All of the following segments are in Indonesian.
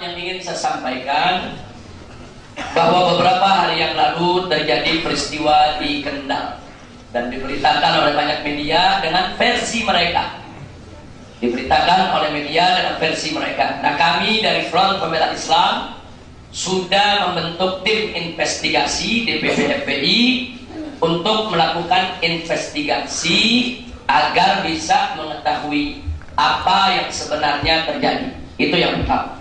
yang ingin saya sampaikan bahwa beberapa hari yang lalu terjadi peristiwa di Kendal dan diberitakan oleh banyak media dengan versi mereka. Diberitakan oleh media dengan versi mereka. Nah, kami dari Front Pembela Islam sudah membentuk tim investigasi DPP FPI untuk melakukan investigasi agar bisa mengetahui apa yang sebenarnya terjadi. Itu yang pertama.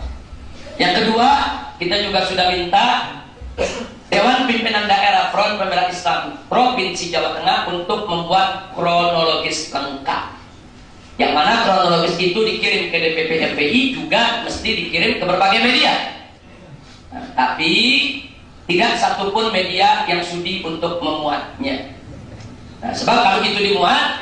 Yang kedua, kita juga sudah minta Dewan Pimpinan Daerah Front Pembela Islam Provinsi Jawa Tengah untuk membuat kronologis lengkap. Yang mana kronologis itu dikirim ke DPP FPI juga mesti dikirim ke berbagai media. Nah, tapi tidak satupun media yang sudi untuk memuatnya. Nah, sebab kalau itu dimuat,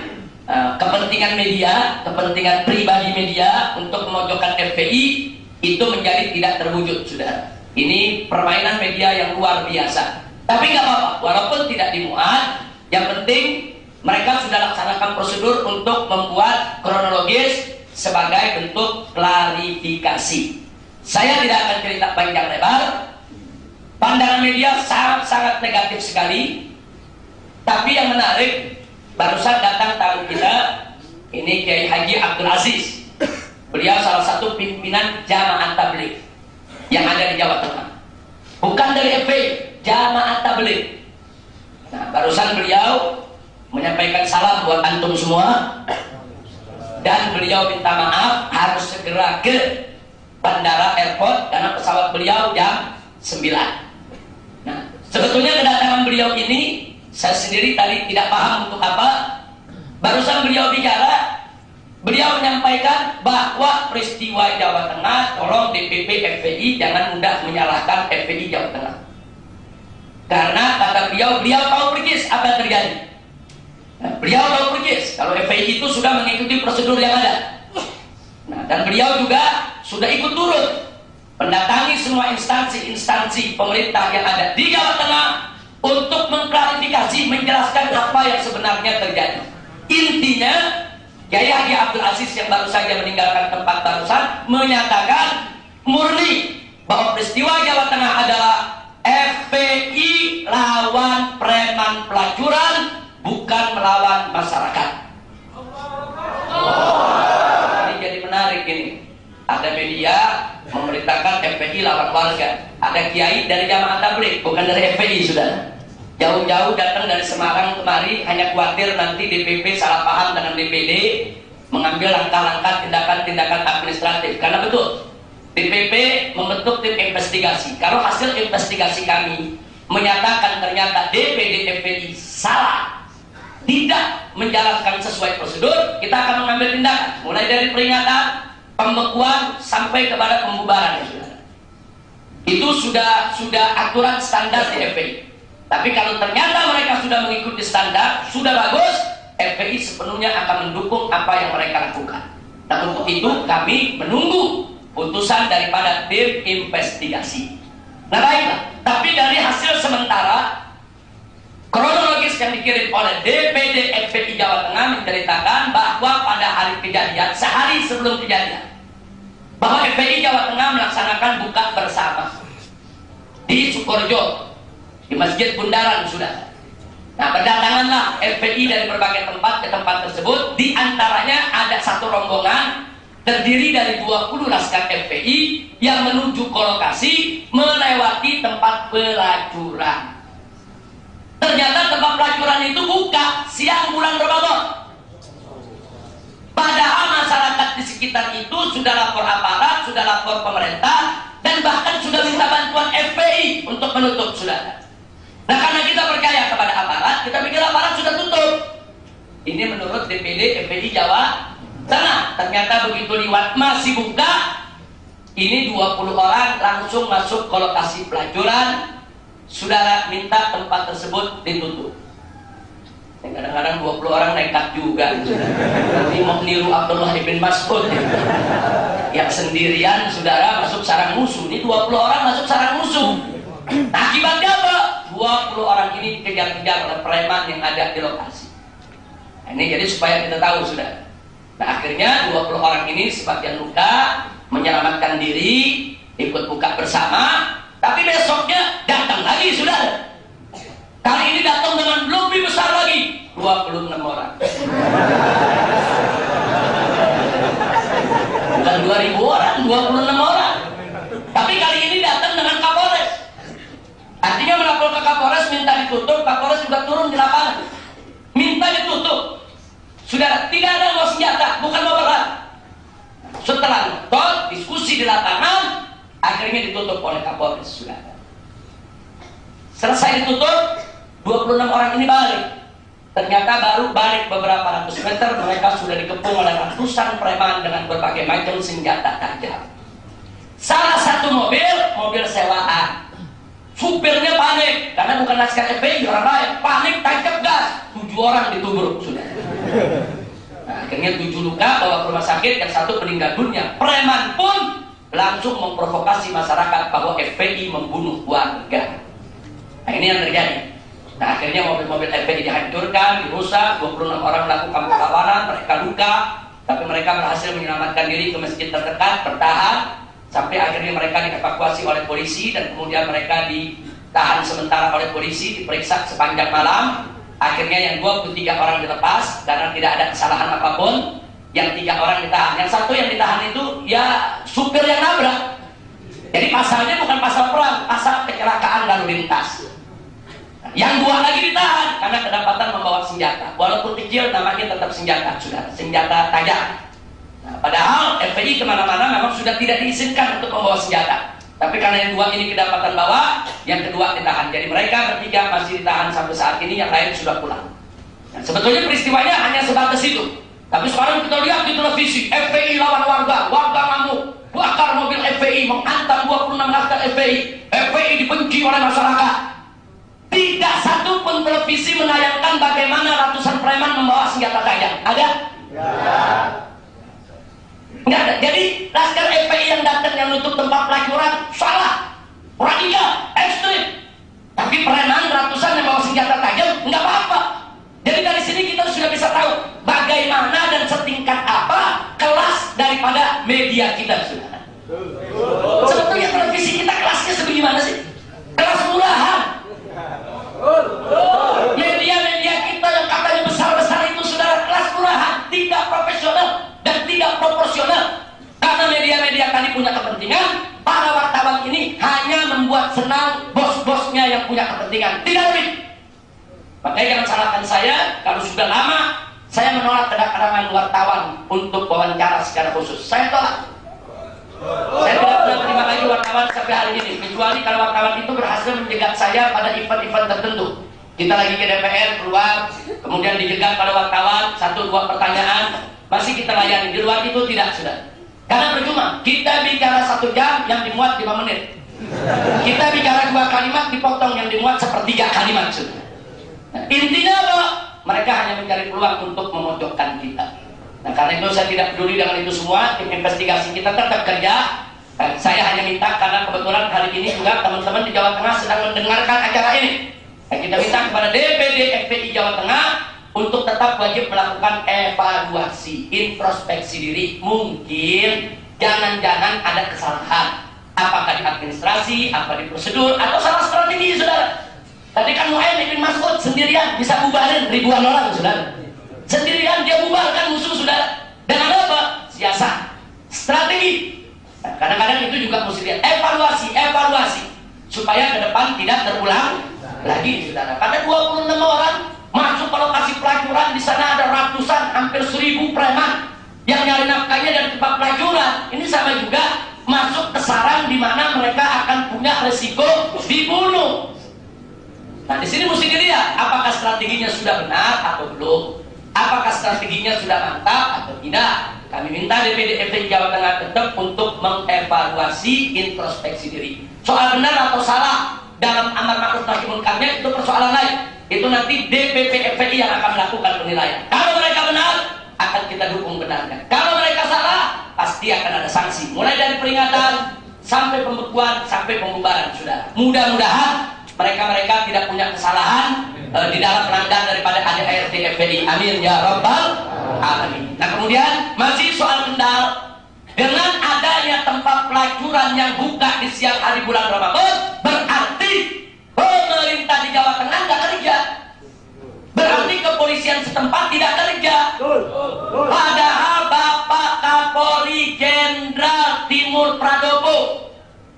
kepentingan media, kepentingan pribadi media untuk memojokkan FPI itu menjadi tidak terwujud, saudara. Ini permainan media yang luar biasa. Tapi nggak apa-apa, walaupun tidak dimuat, yang penting mereka sudah laksanakan prosedur untuk membuat kronologis sebagai bentuk klarifikasi. Saya tidak akan cerita panjang lebar. Pandangan media sangat-sangat negatif sekali. Tapi yang menarik, barusan datang tamu kita, ini Kiai Haji Abdul Aziz. Beliau salah satu pimpinan Jamaah Tabligh yang ada di Jawa Tengah. Bukan dari FPI, Jamaah Tabligh. Nah, barusan beliau menyampaikan salam buat antum semua. Dan beliau minta maaf harus segera ke bandara airport karena pesawat beliau jam 9. Nah, sebetulnya kedatangan beliau ini saya sendiri tadi tidak paham untuk apa. Barusan beliau bicara, beliau menyampaikan bahwa peristiwa Jawa Tengah, tolong DPP FPI jangan mudah menyalahkan FPI Jawa Tengah. Karena kata beliau tahu persis apa yang terjadi. Nah, beliau tahu persis kalau FPI itu sudah mengikuti prosedur yang ada. Nah, dan beliau juga sudah ikut turun mendatangi semua instansi pemerintah yang ada di Jawa Tengah untuk mengklarifikasi, menjelaskan apa yang sebenarnya terjadi. Intinya, Kiai Haji Abdul Aziz yang baru saja meninggalkan tempat barusan menyatakan murni bahwa peristiwa Jawa Tengah adalah FPI lawan preman pelacuran, bukan melawan masyarakat. Ini jadi menarik ini. Ada media memberitakan FPI lawan warga. Ada kiai dari Jamaah Tabligh, bukan dari FPI, saudara. Jauh-jauh datang dari Semarang kemari hanya khawatir nanti DPP salah paham dengan DPD, mengambil langkah-langkah tindakan-tindakan administratif. Karena betul, DPP membentuk tim investigasi. Kalau hasil investigasi kami menyatakan ternyata DPD FPI salah, tidak menjalankan sesuai prosedur, kita akan mengambil tindakan. Mulai dari peringatan, pembekuan, sampai kepada pembubaran, ya, saudara. Itu sudah aturan standar di FPI. Tapi kalau ternyata mereka sudah mengikuti standar, sudah bagus, FPI sepenuhnya akan mendukung apa yang mereka lakukan. Nah, untuk itu kami menunggu putusan daripada tim investigasi. Nah, baiklah. Tapi dari hasil sementara, kronologis yang dikirim oleh DPD FPI Jawa Tengah menceritakan bahwa pada hari kejadian, sehari sebelum kejadian, bahwa FPI Jawa Tengah melaksanakan buka bersama di Sukorejo, di Masjid Bundaran, sudah. Nah, berdatanganlah FPI dari berbagai tempat ke tempat tersebut. Di antaranya ada satu rombongan terdiri dari 20 laskar FPI yang menuju ke lokasi melewati tempat pelacuran. Ternyata tempat pelacuran itu buka siang bulan Ramadan. Padahal masyarakat di sekitar itu sudah lapor aparat, sudah lapor pemerintah, dan bahkan sudah minta bantuan FPI untuk menutup, saudara. Nah, karena kita percaya kepada aparat, kita pikir aparat sudah tutup. Ini menurut DPD FPI Jawa Tengah. Ternyata begitu liwat masih buka. Ini 20 orang langsung masuk ke lokasi pelacuran. Saudara minta tempat tersebut ditutup. Kadang-kadang 20 orang nekat juga. Nanti mau niru Abdullah ibn Mas'ud yang sendirian, saudara, masuk sarang musuh. Ini 20 orang masuk sarang musuh. Nah, akibatnya apa? 20 orang ini dikejar-kejar oleh preman yang ada di lokasi. Nah, ini jadi supaya kita tahu, saudara. Nah, akhirnya 20 orang ini sebagian luka, menyelamatkan diri, ikut buka bersama, tapi besoknya datang lagi saudara. Kali ini datang dengan lebih besar lagi, 26 orang. Bukan 2000 orang, 26 orang. Tapi kali ini datang dengan Kapolres. Artinya melapor ke Kapolres minta ditutup, Kapolres juga turun di lapangan. Minta ditutup. Saudara, tidak ada bawa senjata, bukan bawa berat. Setelah nonton, diskusi di lapangan, akhirnya ditutup oleh Kapolres, saudara. Selesai ditutup, 26 orang ini balik. Ternyata baru balik beberapa ratus meter, mereka sudah dikepung oleh ratusan preman dengan berbagai macam senjata tajam. Salah satu mobil sewaan. Supirnya panik, karena bukan laskar FPI, orang lain. Panik, tancap gas. 7 orang ditubruk, sudah. Nah, akhirnya 7 luka, bawa ke rumah sakit, yang 1 meninggal dunia. Preman pun langsung memprovokasi masyarakat bahwa FPI membunuh warga. Nah, ini yang terjadi. Nah, akhirnya mobil-mobil FPI dihancurkan, dirusak, 26 orang melakukan perlawanan, mereka luka, tapi mereka berhasil menyelamatkan diri ke masjid terdekat, bertahan, sampai akhirnya mereka dievakuasi oleh polisi, dan kemudian mereka ditahan sementara oleh polisi, diperiksa sepanjang malam. Akhirnya yang 23 orang dilepas, karena tidak ada kesalahan apapun. Yang 3 orang ditahan. Yang 1 yang ditahan itu, ya supir yang nabrak. Jadi pasalnya bukan pasal perang, pasal kecelakaan lalu lintas. Yang 2 lagi ditahan karena kedapatan membawa senjata. Walaupun kecil, namanya tetap senjata, saudara. Senjata tajam. Nah, padahal FPI kemana-mana memang sudah tidak diizinkan untuk membawa senjata. Tapi karena yang 2 ini kedapatan bawa, yang kedua ditahan. Jadi mereka bertiga masih ditahan sampai saat ini, yang lain sudah pulang. Nah, sebetulnya peristiwanya hanya sebatas itu. Tapi sekarang kita lihat di televisi, FPI lawan warga, warga ngamuk, bakar mobil FPI, menghantam 26 laskar FPI. FPI dibenci oleh masyarakat. Tidak satu pun televisi menayangkan bagaimana ratusan preman membawa senjata tajam. Ada? Nggak ada. Jadi laskar FPI yang datang yang nutup tempat pelacuran salah, radikal, ekstrim. Tapi preman ratusan yang bawa senjata tajam nggak apa-apa. Jadi dari sini kita sudah bisa tahu bagaimana dan setingkat apa kelas daripada media kita, saudara. Sebetulnya televisi kita kelasnya sebagaimana sih? Kelas murahan. Media-media kita yang katanya besar-besar itu, saudara, kelas murahan, tidak profesional dan tidak proporsional. Karena media-media tadi punya kepentingan, para wartawan ini hanya membuat senang bos-bosnya yang punya kepentingan, tidak lebih. Makanya jangan salahkan saya kalau sudah lama saya menolak kedatangan wartawan untuk wawancara secara khusus. Saya tolak. Saya tidak pernah terima lagi wartawan sampai hari ini, kecuali kalau wartawan itu berhasil menjegat saya pada event-event tertentu. Kita lagi ke DPR, keluar, kemudian dijegat pada wartawan, 1-2 pertanyaan, masih kita layani. Di luar itu tidak, sudah. Karena percuma, kita bicara 1 jam yang dimuat 5 menit. Kita bicara 2 kalimat dipotong yang dimuat sepertiga kalimat, sudah. Nah, intinya apa? Mereka hanya mencari peluang untuk memojokkan kita. Nah, karena itu saya tidak peduli dengan itu semua. Tim investigasi kita tetap kerja. Saya hanya minta, karena kebetulan hari ini juga teman-teman di Jawa Tengah sedang mendengarkan acara ini. Kita minta kepada DPD FPI Jawa Tengah untuk tetap wajib melakukan evaluasi, introspeksi diri. Mungkin jangan-jangan ada kesalahan, apakah di administrasi, apa di prosedur, atau salah strategi, saudara. Tadi kan Muhammad bin Mas'ud sendirian bisa bubarin ribuan orang, saudara. Sendirian dia bubarkan musuh, saudara. Dengan apa? Siasat, strategi. Nah, kadang-kadang itu juga mesti lihat evaluasi supaya ke depan tidak terulang lagi, saudara. Pada 26 orang masuk ke lokasi pelacuran, di sana ada ratusan, hampir 1000 preman yang nyari nafkahnya dari tempat pelacuran. Ini sama juga masuk ke sarang di mana mereka akan punya resiko dibunuh. Nah, di sini mesti dilihat apakah strateginya sudah benar atau belum. Apakah strateginya sudah mantap atau tidak. Kami minta DPD FPI Jawa Tengah tetap untuk mengevaluasi, introspeksi diri. Soal benar atau salah dalam amar ma'ruf nahi munkarnya itu persoalan lain. Itu nanti DPP FPI yang akan melakukan penilaian. Kalau mereka benar, akan kita dukung benarnya. Kalau mereka salah, pasti akan ada sanksi. Mulai dari peringatan sampai pembekuan sampai pembubaran, saudara. Mudah-mudahan mereka tidak punya kesalahan di dalam pelanggaran daripada ADART FPI. Amin ya rabbal alamin. Nah, kemudian masih soal Kendal. Dengan adanya tempat pelacuran yang buka di siang hari bulan Ramadan, berarti pemerintah di Jawa Tengah nggak kerja. Berarti kepolisian setempat tidak kerja. Padahal Bapak Kapolri Jenderal Timur Pradopo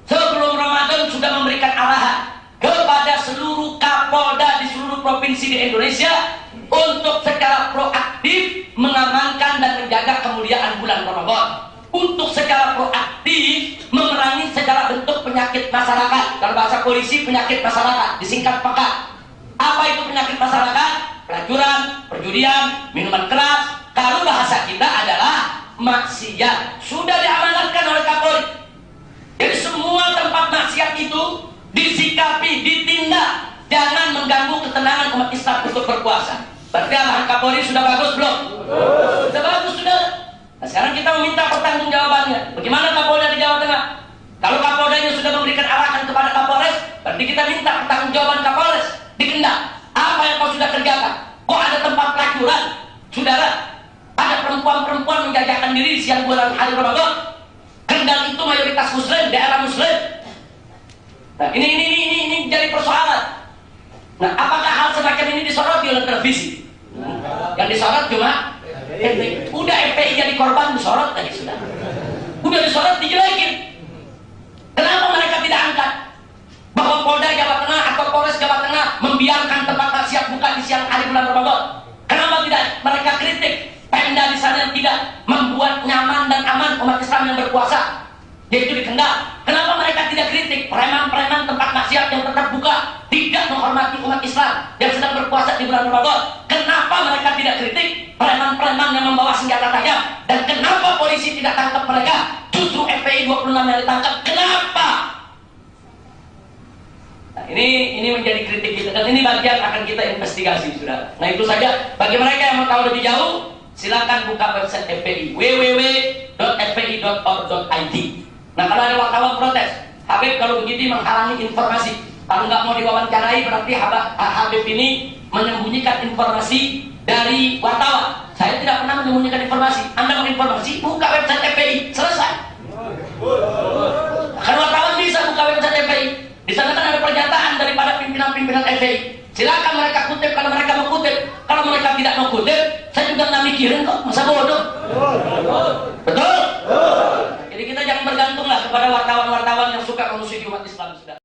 sebelum Ramadan sudah memberikan arahan kepada seluruh Kapolda di seluruh provinsi di Indonesia untuk secara proaktif mengamankan dan menjaga kemuliaan bulan Ramadan, untuk secara proaktif memerangi segala bentuk penyakit masyarakat. Kalau bahasa polisi, penyakit masyarakat, disingkat PAKA. Apa itu penyakit masyarakat? Pelacuran, perjudian, minuman keras. Kalau bahasa kita adalah maksiat. Sudah diamanatkan oleh Kapolri. Jadi semua tempat maksiat itu disikapi, ditindak. Jangan mengganggu ketenangan umat Islam untuk berpuasa. Berarti arahan Kapolri sudah bagus belum? Sudah bagus, sudah. Nah, sekarang kita meminta pertanggungjawabannya. Bagaimana Kapolda di Jawa Tengah? Kalau Kapoldanya sudah memberikan arahan kepada Kapolres, berarti kita minta pertanggungjawaban Kapolres di Kendal. Apa yang kau sudah kerjakan? Kok ada tempat pelacuran? Saudara, ada perempuan-perempuan menjajakan diri siang bulan hari Ramadan. Kendal itu mayoritas Muslim, daerah Muslim. Nah, ini jadi persoalan. Nah, apakah hal semacam ini disoroti oleh televisi? Yang disorot cuma FPI. Udah FPI jadi korban disorot tadi sudah. Udah disorot dijelekin. Kenapa mereka tidak angkat bahwa Polda Jawa Tengah atau Polres Jawa Tengah membiarkan tempat maksiat buka di siang hari bulan Ramadan? Kenapa tidak mereka kritik Pemda di sana yang tidak membuat nyaman dan aman umat Islam yang berpuasa, yaitu di Kendal? Kenapa mereka tidak kritik preman-preman tempat maksiat yang tetap buka, tidak menghormati umat Islam yang sedang berpuasa di bulan Ramadan? Kenapa mereka tidak kritik preman-preman yang membawa senjata tajam? Dan kenapa polisi tidak tangkap mereka? Justru FPI 26 yang ditangkap. Kenapa? Nah, ini menjadi kritik kita, dan ini bagian akan kita investigasi, saudara. Nah, itu saja. Bagi mereka yang mau tahu lebih jauh, silakan buka website FPI, www.fpi.org.id. Nah, kalau ada wartawan protes, Habib kalau begini menghalangi informasi, kalau nggak mau diwawancarai berarti Habib ini menyembunyikan informasi dari wartawan. Saya tidak pernah menyembunyikan informasi. Anda mau informasi, buka website FPI, selesai. Kalau wartawan bisa buka website FPI, di sana kan ada pernyataan daripada pimpinan-pimpinan FPI. Silakan mereka kutip kalau mereka mau kutip. Kalau mereka tidak mau kutip, saya juga nggak mikirin kok, masa bodoh. Betul? Jadi kita jangan bergantunglah kepada wartawan-wartawan yang suka memusuhi umat Islam, sudah.